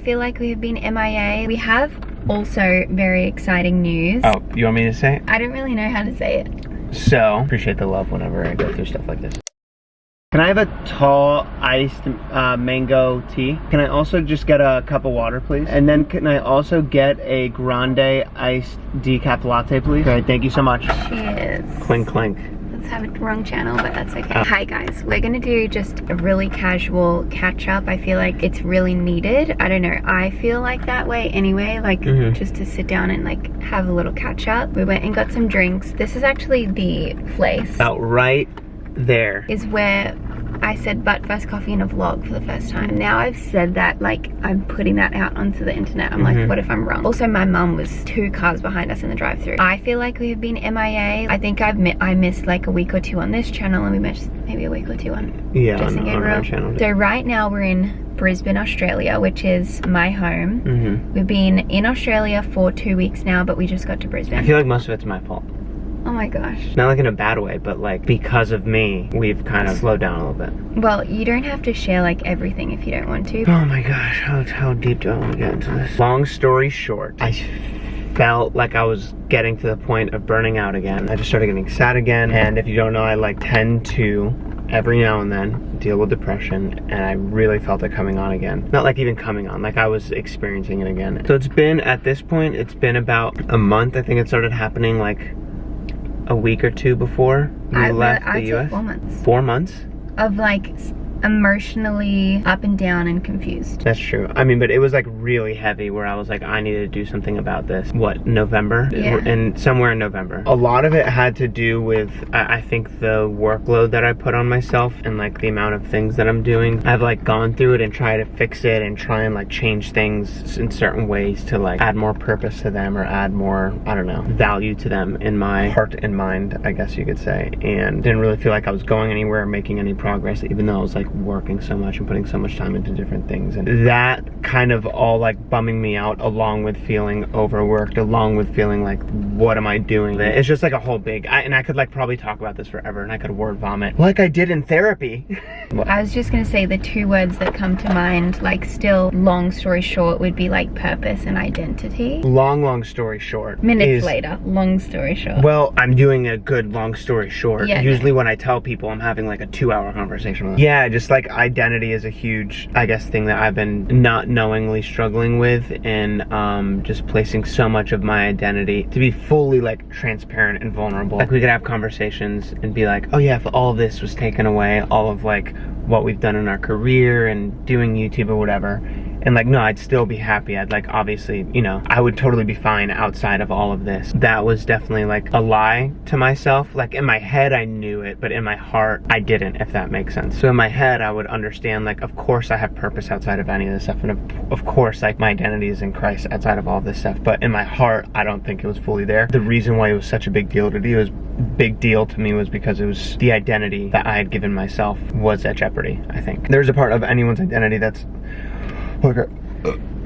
feel like we have been MIA. We have also very exciting news. Oh, you want me to say it? I don't really know how to say it. So, appreciate the love whenever I go through stuff like this. Can I have a tall iced mango tea? Can I also just get a cup of water, please? And then can I also get a grande iced decaf latte, please? Okay, thank you so much. Cheers. Clink, clink. Let's have it wrong channel, but that's okay. Hi guys, we're gonna do just a really casual catch up. I feel like it's really needed. I don't know, I feel like that way anyway, like just to sit down and like have a little catch up. We went and got some drinks. This is actually the place. About right there is where I said but first coffee in a vlog for the first time. Now I've said that, like I'm putting that out onto the internet. I'm like, what if I'm wrong? Also, my mum was 2 cars behind us in the drive-thru. I feel like we have been MIA. I think I missed like a week or 2 on this channel, and we missed maybe a week or 2 on Jess on our channel. So right now we're in Brisbane, Australia, which is my home. We've been in Australia for 2 weeks now, but we just got to Brisbane. I feel like most of it's my fault. Oh my gosh. Not like in a bad way, but like because of me, we've kind of slowed down a little bit. Well, you don't have to share like everything if you don't want to. Oh my gosh, how deep do I want to get into this? Long story short, I felt like I was getting to the point of burning out again. I just started getting sad again, and if you don't know, I like tend to every now and then deal with depression, and I really felt it coming on again. Not like even coming on, like I was experiencing it again. So it's been, at this point, it's been about a month. I think it started happening like a week or 2 before we left the US. 4 months. 4 months? Of like emotionally up and down and confused. That's true. I mean, but it was like really heavy where I was like, I needed to do something about this. What, November? Yeah. And somewhere in November. A lot of it had to do with, I think, the workload that I put on myself and like the amount of things that I'm doing. I've like gone through it and tried to fix it and try and like change things in certain ways to like add more purpose to them or add more, I don't know, value to them in my heart and mind, I guess you could say. And didn't really feel like I was going anywhere or making any progress, even though I was like working so much and putting so much time into different things. And that kind of all like bumming me out, along with feeling overworked, along with feeling like, what am I doing? It's just like a whole big, and I could like probably talk about this forever, and I could word vomit like I did in therapy. I was just gonna say the 2 words that come to mind, like still long story short, would be like purpose and identity. Long story short. Minutes later, long story short. Well, I'm doing a good long story short. Yeah, usually when I tell people, I'm having like a 2-hour conversation with them. Yeah, just like identity is a huge, I guess, thing that I've been not knowingly struggling with, and just placing so much of my identity to be fully like transparent and vulnerable. Like we could have conversations and be like, oh yeah, if all of this was taken away, all of like what we've done in our career and doing YouTube or whatever, and like, no, I'd still be happy. I'd like, obviously, you know, I would totally be fine outside of all of this. That was definitely like a lie to myself. Like in my head, I knew it, but in my heart, I didn't, if that makes sense. So in my head, I would understand like, of course I have purpose outside of any of this stuff. And of course, like my identity is in Christ outside of all this stuff. But in my heart, I don't think it was fully there. The reason why it was such a big deal to me was because it was the identity that I had given myself was at jeopardy, I think. There's a part of anyone's identity that's, okay.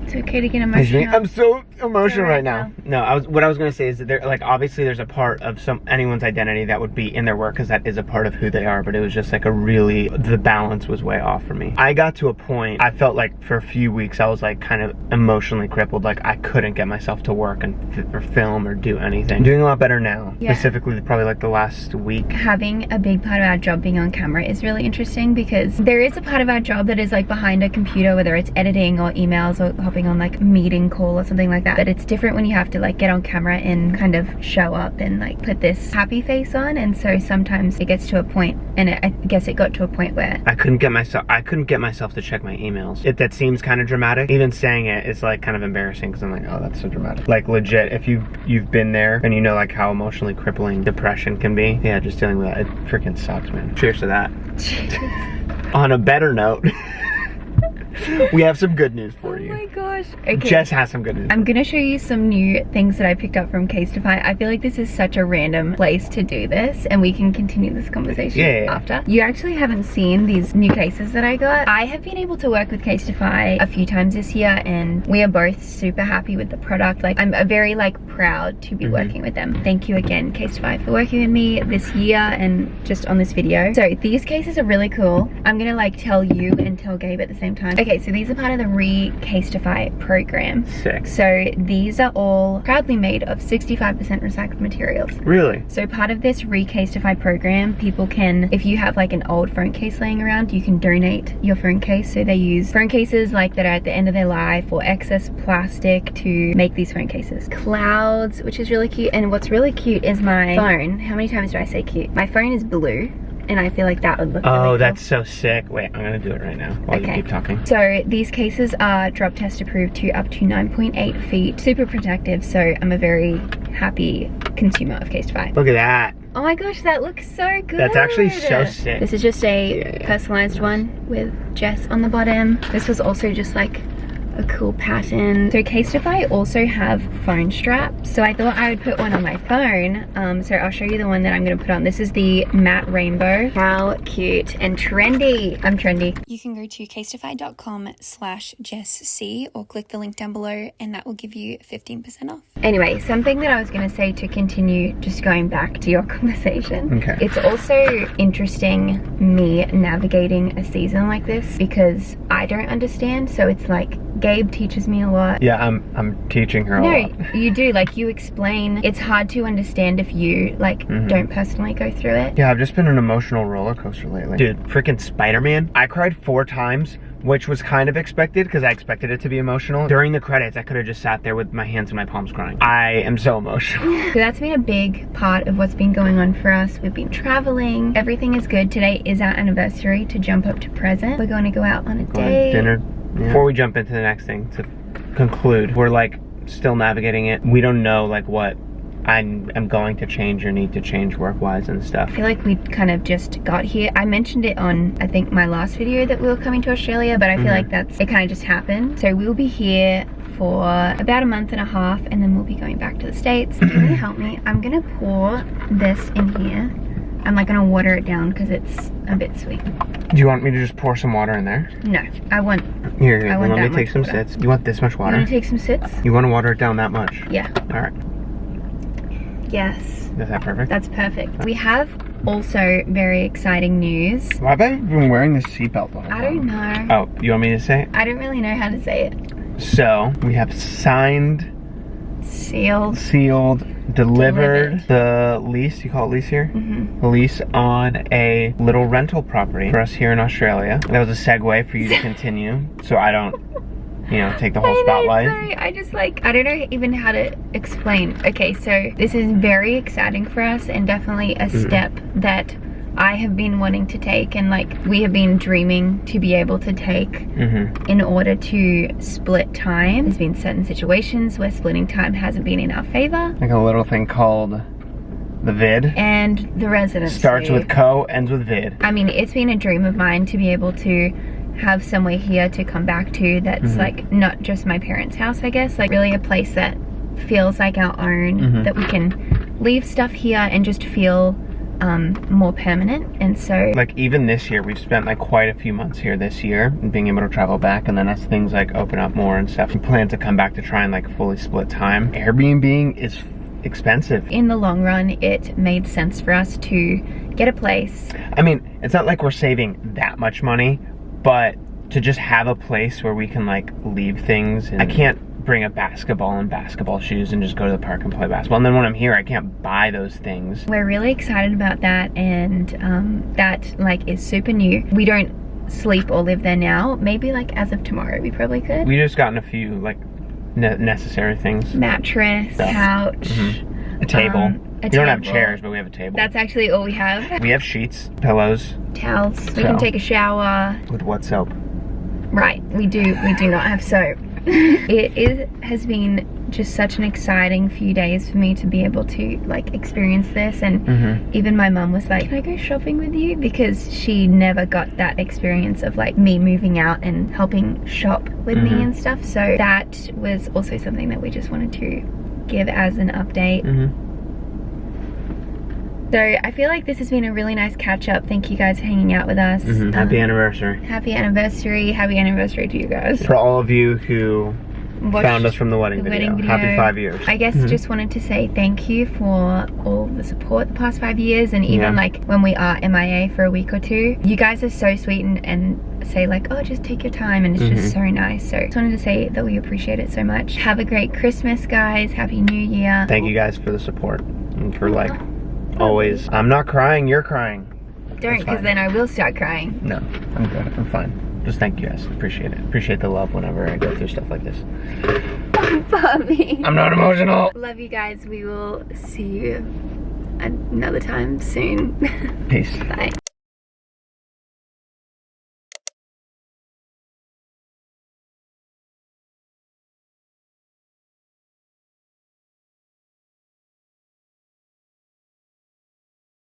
It's okay to get emotional. I'm so emotional right now. No, what I was gonna say is that there, like, obviously there's a part of anyone's identity that would be in their work, because that is a part of who they are, but it was just like the balance was way off for me. I got to a point, I felt like for a few weeks I was like kind of emotionally crippled, like I couldn't get myself to work or film or do anything. I'm doing a lot better now, specifically probably like the last week. Having a big part of our job being on camera is really interesting, because there is a part of our job that is like behind a computer, whether it's editing or emails or hopping on like meeting call or something like that. But it's different when you have to like get on camera and kind of show up and like put this happy face on. And so sometimes it gets to a point, and I guess it got to a point where I couldn't get myself to check my emails. That seems kind of dramatic. Even saying it is like kind of embarrassing, because I'm like, oh, that's so dramatic. Like legit, if you've been there and you know like how emotionally crippling depression can be, yeah, just dealing with that, it freaking sucks, man. Cheers to that. On a better note, we have some good news for you. Oh my gosh. Okay. Jess has some good news. I'm gonna show you some new things that I picked up from Casetify. I feel like this is such a random place to do this, and we can continue this conversation after. You actually haven't seen these new cases that I got. I have been able to work with Casetify a few times this year, and we are both super happy with the product. Like, I'm very like proud to be working with them. Thank you again, Casetify, for working with me this year and just on this video. So these cases are really cool. I'm gonna like tell you and tell Gabe at the same time. Okay, Okay, so these are part of the Casetify program. Sick. So these are all proudly made of 65% recycled materials. Really? So part of this Casetify program, people can, if you have like an old phone case laying around, you can donate your phone case. So they use phone cases like that are at the end of their life or excess plastic to make these phone cases. Clouds, which is really cute. And what's really cute is my phone. How many times do I say cute? My phone is blue. And I feel like that would look really cool. That's so sick. Wait, I'm gonna do it right now while you keep talking. So these cases are drop test approved to up to 9.8 feet. Super protective, so I'm a very happy consumer of Casetify. Look at that. Oh my gosh, that looks so good. That's actually so sick. This is just a personalized one with Jess on the bottom. This was also just like a cool pattern. So Casetify also have phone straps, so I thought I would put one on my phone. So I'll show you the one that I'm gonna put on. This is the matte rainbow. How cute and trendy. I'm trendy. You can go to casetify.com/JessC or click the link down below and that will give you 15% off. Anyway, something that I was gonna say to continue just going back to your conversation. Okay. It's also interesting me navigating a season like this because I don't understand, so it's like Gabe teaches me a lot. Yeah, I'm teaching her a lot. No, you do. Like, you explain. It's hard to understand if you, like, don't personally go through it. Yeah, I've just been an emotional roller coaster lately. Dude, freaking Spider-Man. I cried 4 times, which was kind of expected because I expected it to be emotional. During the credits, I could have just sat there with my hands in my palms crying. I am so emotional. So that's been a big part of what's been going on for us. We've been traveling. Everything is good. Today is our anniversary to jump up to present. We're going to go out on a date. Dinner. Yeah. Before we jump into the next thing, to conclude, we're like still navigating it. We don't know like what I'm going to change or need to change work-wise and stuff. I feel like we kind of just got here. I mentioned it on, I think, my last video that we were coming to Australia, but I feel like it kind of just happened. So we'll be here for about a month and a half and then we'll be going back to the States. Can you help me? I'm gonna pour this in here. I'm like gonna water it down because it's a bit sweet. Do you want me to just pour some water in there? No, I want. Here, I want let me that take much some water. sips. You want this much water? You want to take some sips? You want to water it down that much? Yeah. All right. Yes. Is that perfect? That's perfect. We have also very exciting news. Why have I been wearing this seatbelt the whole time? I don't know. Oh, you want me to say it? I don't really know how to say it. So, we have signed, Sealed, delivered the lease, you call it lease here? The lease on a little rental property for us here in Australia. That was a segue for you to continue, so I don't, you know, take the whole spotlight. Sorry, I just like, I don't know even how to explain. Okay, so this is very exciting for us and definitely a step that I have been wanting to take and like we have been dreaming to be able to take in order to split time. There's been certain situations where splitting time hasn't been in our favor. Like a little thing called the vid. And the residency. Starts with co, ends with vid. I mean, it's been a dream of mine to be able to have somewhere here to come back to that's like not just my parents' house, I guess, like really a place that feels like our own, that we can leave stuff here and just feel more permanent. And so like even this year we've spent like quite a few months here this year and being able to travel back, and then as things like open up more and stuff, we plan to come back to try and like fully split time. Airbnb is expensive. In the long run it made sense for us to get a place. I mean, it's not like we're saving that much money, but to just have a place where we can like leave things. And I can't bring a basketball and basketball shoes and just go to the park and play basketball, and then when I'm here I can't buy those things. We're really excited about that, and that like is super new. We don't sleep or live there now. Maybe like as of tomorrow we probably could. We just gotten a few like necessary things. Mattress, couch, a table. We don't have chairs, but we have a table. That's actually all we have. We have sheets, pillows, towels. We can take a shower. with what soap? Right, we do not have soap. It has been just such an exciting few days for me to be able to like experience this, and even my mum was like, can I go shopping with you? Because she never got that experience of like me moving out and helping shop with me and stuff. So that was also something that we just wanted to give as an update. So I feel like this has been a really nice catch up. Thank you guys for hanging out with us. Happy anniversary. Happy anniversary. Happy anniversary to you guys. For all of you who found us from the wedding video. Happy 5 years. I guess just wanted to say thank you for all the support the past 5 years, and even like when we are MIA for a week or two. You guys are so sweet and say like, oh, just take your time, and it's just so nice. So just wanted to say that we appreciate it so much. Have a great Christmas, guys. Happy New Year. Thank you guys for the support and for like always. I'm not crying, you're crying. Don't, because then I will start crying. No, I'm good, I'm fine. Just thank you guys, appreciate it. Appreciate the love whenever I go through stuff like this. Bobby. I'm not emotional. Love you guys. We will see you another time soon. Peace. Bye.